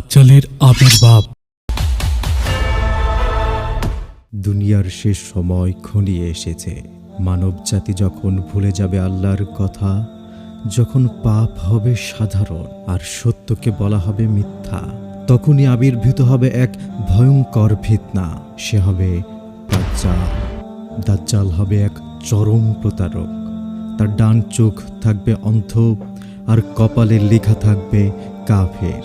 দাজ্জালের আবির্ভাব। দুনিয়ার শেষ সময় ঘনিয়ে এসেছে। মানবজাতি যখন ভুলে যাবে আল্লাহর কথা, যখন পাপ হবে সাধারণ আর সত্যকে বলা হবে মিথ্যা, তখনই আবির্ভূত হবে এক ভয়ঙ্কর ফিতনা। সে হবে দাজ্জাল। দাজ্জাল হবে এক চরম প্রতারক। তার ডান চোখ থাকবে অন্ধ আর কপালে লেখা থাকবে কাফের।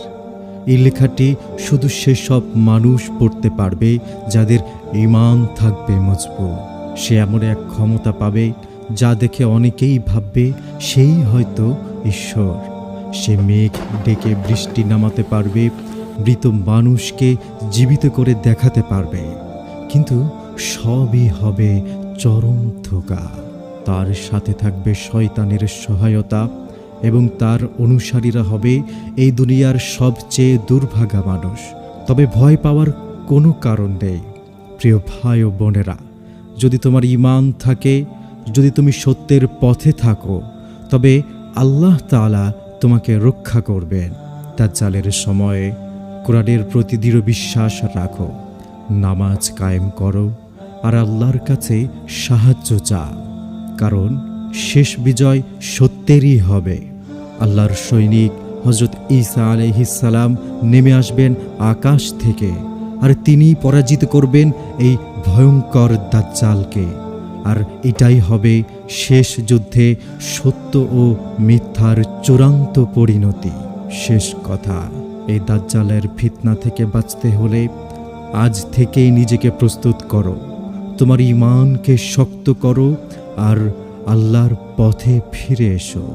এই লেখাটি শুধু সেসব মানুষ পড়তে পারবে যাদের ঈমান থাকবে মজবুত। সে এমন এক ক্ষমতা পাবে যা দেখে অনেকেই ভাববে সেই হয়তো ঈশ্বর। সে মেঘ ডেকে বৃষ্টি নামাতে পারবে, মৃত মানুষকে জীবিত করে দেখাতে পারবে, কিন্তু সবই হবে চরম ধোঁকা। তার সাথে থাকবে শয়তানের সহায়তা এবং তার অনুসারীরা হবে এই দুনিয়ার সবচেয়ে দুর্ভাগা মানুষ। তবে ভয় পাওয়ার কোনো কারণ নেই প্রিয় ভাই ও বোনেরা। যদি তোমার ঈমান থাকে, যদি তুমি সত্যের পথে থাকো, তবে আল্লাহ তাআলা তোমাকে রক্ষা করবেন। দাজ্জালের সময়ে কোরআনের প্রতি দৃঢ় বিশ্বাস রাখো, নামাজ কায়েম করো আর আল্লাহর কাছে সাহায্য চাও, কারণ শেষ বিজয় সত্যেরই হবে। আল্লাহর সৈনিক হযরত ঈসা আলাইহিস সালাম নেমে আসবেন আকাশ থেকে, আর তিনি পরাজিত করবেন এই ভয়ঙ্কর দাজ্জালকে। আর এটাই হবে শেষ যুদ্ধে সত্য ও মিথ্যার চূড়ান্ত পরিণতি। শেষ কথা, এই দাজ্জালের ফিতনা থেকে বাঁচতে হলে আজ থেকেই নিজেকে প্রস্তুত করো, তোমার ঈমানকে শক্ত করো আর আল্লাহর পথে ফিরে এসো।